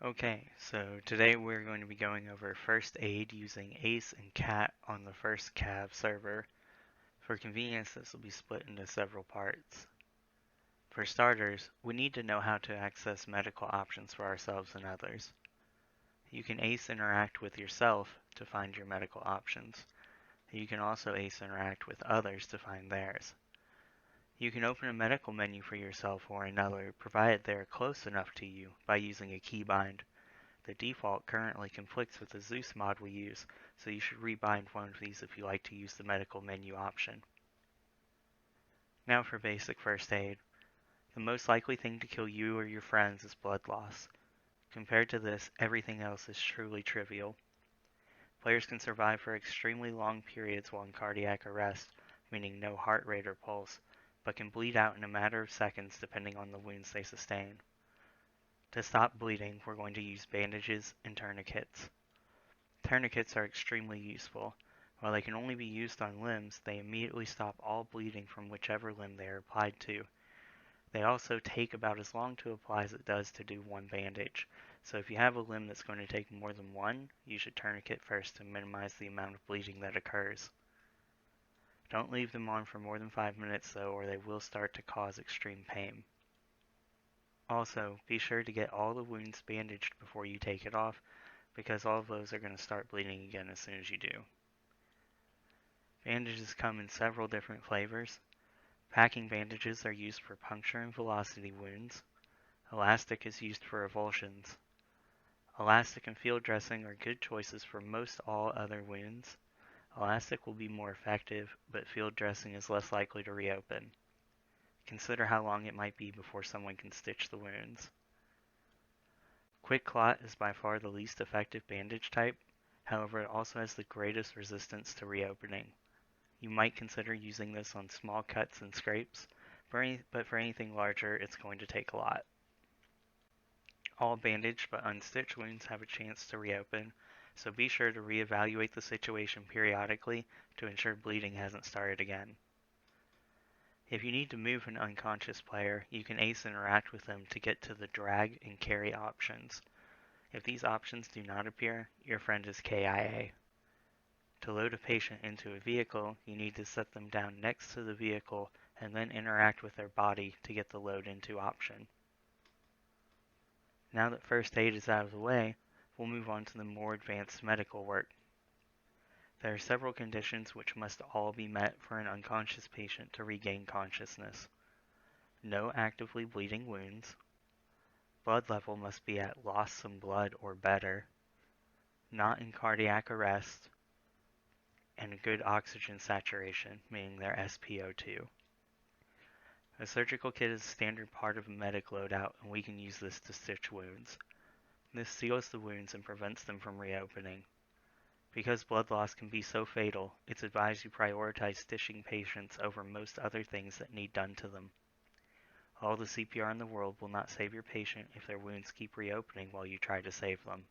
Okay, so today we're going to be going over first aid using ACE and CAT on the first Cav server. For convenience, this will be split into several parts. For starters, we need to know how to access medical options for ourselves and others. You can ACE interact with yourself to find your medical options. You can also ACE interact with others to find theirs. You can open a medical menu for yourself or another, provided they are close enough to you, by using a keybind. The default currently conflicts with the Zeus mod we use, so you should rebind one of these if you like to use the medical menu option. Now for basic first aid. The most likely thing to kill you or your friends is blood loss. Compared to this, everything else is truly trivial. Players can survive for extremely long periods while in cardiac arrest, meaning no heart rate or pulse, but can bleed out in a matter of seconds depending on the wounds they sustain. To stop bleeding, we're going to use bandages and tourniquets. Tourniquets are extremely useful. While they can only be used on limbs, they immediately stop all bleeding from whichever limb they are applied to. They also take about as long to apply as it does to do one bandage, so if you have a limb that's going to take more than one, you should tourniquet first to minimize the amount of bleeding that occurs. Don't leave them on for more than 5 minutes though, or they will start to cause extreme pain. Also, be sure to get all the wounds bandaged before you take it off, because all of those are going to start bleeding again as soon as you do. Bandages come in several different flavors. Packing bandages are used for puncture and velocity wounds. Elastic is used for avulsions. Elastic and field dressing are good choices for most all other wounds. Elastic will be more effective, but field dressing is less likely to reopen. Consider how long it might be before someone can stitch the wounds. Quick clot is by far the least effective bandage type, however it also has the greatest resistance to reopening. You might consider using this on small cuts and scrapes, but for anything larger it's going to take a lot. All bandaged but unstitched wounds have a chance to reopen, so be sure to reevaluate the situation periodically to ensure bleeding hasn't started again. If you need to move an unconscious player, you can ACE interact with them to get to the drag and carry options. If these options do not appear, your friend is KIA. To load a patient into a vehicle, you need to set them down next to the vehicle and then interact with their body to get the load into option. Now that first aid is out of the way, we'll move on to the more advanced medical work. There are several conditions which must all be met for an unconscious patient to regain consciousness. No actively bleeding wounds. Blood level must be at lost some blood or better. Not in cardiac arrest. And a good oxygen saturation, meaning their SpO2. A surgical kit is a standard part of a medic loadout, and we can use this to stitch wounds. This seals the wounds and prevents them from reopening. Because blood loss can be so fatal, it's advised you prioritize stitching patients over most other things that need done to them. All the CPR in the world will not save your patient if their wounds keep reopening while you try to save them.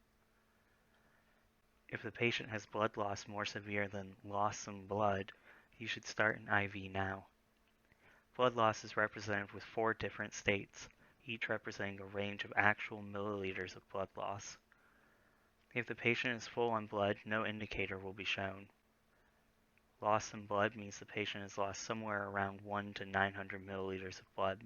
If the patient has blood loss more severe than lost some blood, you should start an IV now. Blood loss is represented with 4 different states, each representing a range of actual milliliters of blood loss. If the patient is full on blood, no indicator will be shown. Loss in blood means the patient has lost somewhere around 1 to 900 milliliters of blood.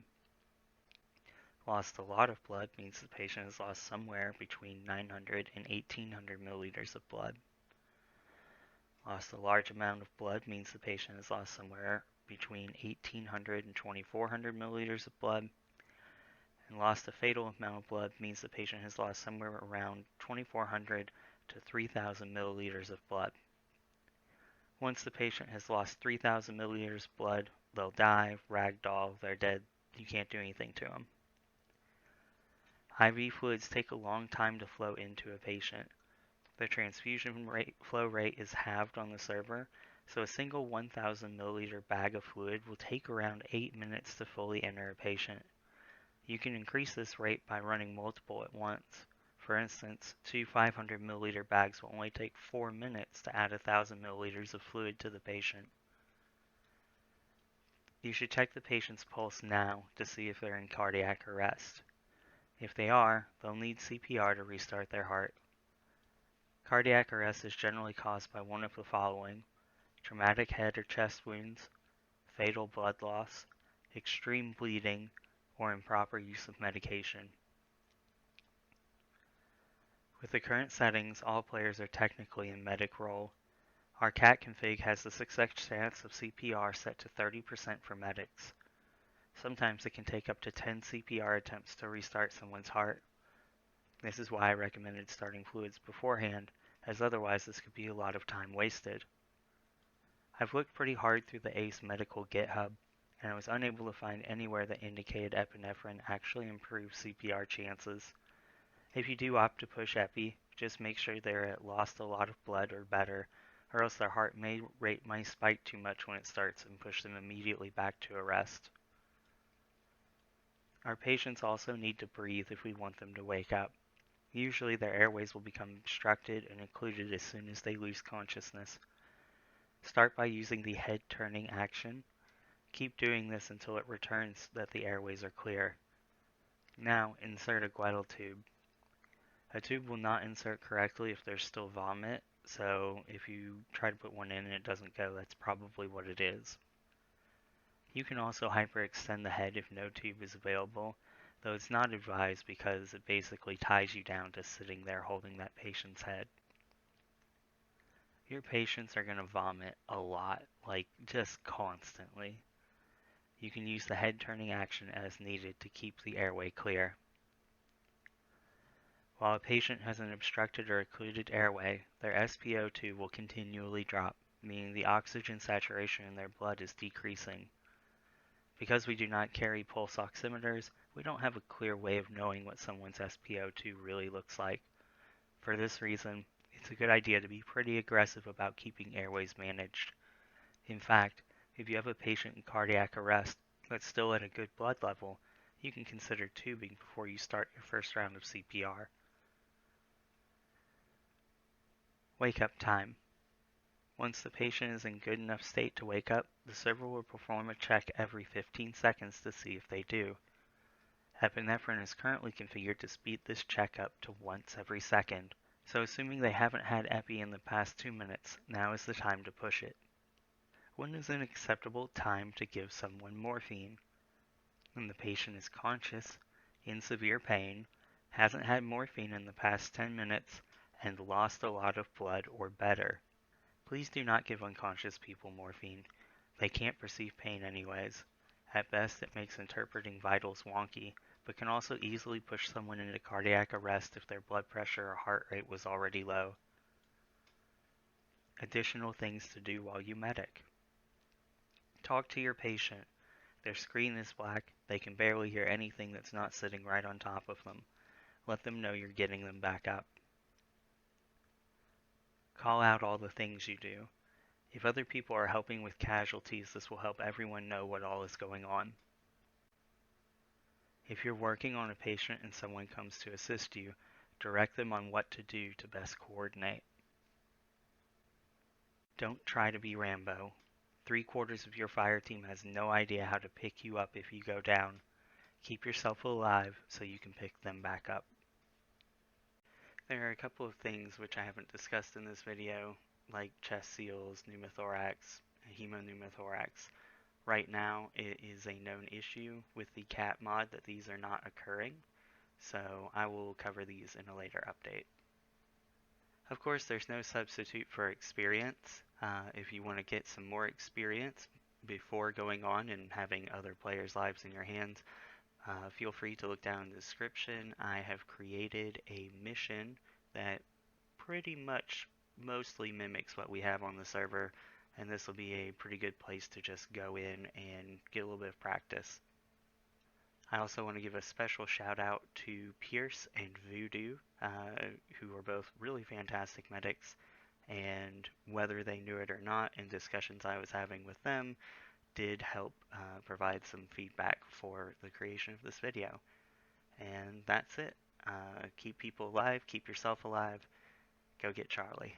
Lost a lot of blood means the patient has lost somewhere between 900 and 1800 milliliters of blood. Lost a large amount of blood means the patient has lost somewhere between 1800 and 2400 milliliters of blood. And lost a fatal amount of blood means the patient has lost somewhere around 2400 to 3000 milliliters of blood. Once the patient has lost 3000 milliliters of blood, they'll die, ragdoll, they're dead, you can't do anything to them. IV fluids take a long time to flow into a patient. The transfusion flow rate is halved on the server, so a single 1000 milliliter bag of fluid will take around 8 minutes to fully enter a patient. You can increase this rate by running multiple at once. For instance, 2 500 milliliter bags will only take 4 minutes to add 1000 milliliters of fluid to the patient. You should check the patient's pulse now to see if they're in cardiac arrest. If they are, they'll need CPR to restart their heart. Cardiac arrest is generally caused by one of the following: traumatic head or chest wounds, fatal blood loss, extreme bleeding, or improper use of medication. With the current settings, all players are technically in medic role. Our CAT config has the success chance of CPR set to 30% for medics. Sometimes it can take up to 10 CPR attempts to restart someone's heart. This is why I recommended starting fluids beforehand, as otherwise this could be a lot of time wasted. I've looked pretty hard through the ACE Medical GitHub, and I was unable to find anywhere that indicated epinephrine actually improves CPR chances. If you do opt to push epi, just make sure they're at lost a lot of blood or better, or else their heart rate might spike too much when it starts and push them immediately back to arrest. Our patients also need to breathe if we want them to wake up. Usually their airways will become obstructed and occluded as soon as they lose consciousness. Start by using the head turning action. Keep doing this until it returns that the airways are clear. Now insert a glottal tube. A tube will not insert correctly if there's still vomit, so if you try to put one in and it doesn't go, that's probably what it is. You can also hyperextend the head if no tube is available, though it's not advised because it basically ties you down to sitting there holding that patient's head. Your patients are going to vomit a lot, like just constantly. You can use the head turning action as needed to keep the airway clear. While a patient has an obstructed or occluded airway, their SpO2 will continually drop, meaning the oxygen saturation in their blood is decreasing. Because we do not carry pulse oximeters, we don't have a clear way of knowing what someone's SpO2 really looks like. For this reason, it's a good idea to be pretty aggressive about keeping airways managed. In fact, if you have a patient in cardiac arrest that's still at a good blood level, you can consider tubing before you start your first round of CPR. Wake up time. Once the patient is in good enough state to wake up, the server will perform a check every 15 seconds to see if they do. Epinephrine is currently configured to speed this check up to once every second, so assuming they haven't had epi in the past 2 minutes, now is the time to push it. When is an acceptable time to give someone morphine? When the patient is conscious, in severe pain, hasn't had morphine in the past 10 minutes, and lost a lot of blood or better. Please do not give unconscious people morphine. They can't perceive pain anyways. At best, it makes interpreting vitals wonky, but can also easily push someone into cardiac arrest if their blood pressure or heart rate was already low. Additional things to do while you medic. Talk to your patient. Their screen is black. They can barely hear anything that's not sitting right on top of them. Let them know you're getting them back up. Call out all the things you do. If other people are helping with casualties, this will help everyone know what all is going on. If you're working on a patient and someone comes to assist you, direct them on what to do to best coordinate. Don't try to be Rambo. 3/4 of your fire team has no idea how to pick you up if you go down. Keep yourself alive so you can pick them back up. There are a couple of things which I haven't discussed in this video, like chest seals, pneumothorax, hemopneumothorax. Right now, it is a known issue with the CAT mod that these are not occurring, so I will cover these in a later update. Of course, there's no substitute for experience. If you want to get some more experience before going on and having other players' lives in your hands, feel free to look down in the description. I have created a mission that pretty much mostly mimics what we have on the server, and this will be a pretty good place to just go in and get a little bit of practice. I also want to give a special shout out to Pierce and Voodoo, who are both really fantastic medics, and whether they knew it or not, in discussions I was having with them, did help provide some feedback for the creation of this video. And that's it. Keep people alive, keep yourself alive. Go get Charlie.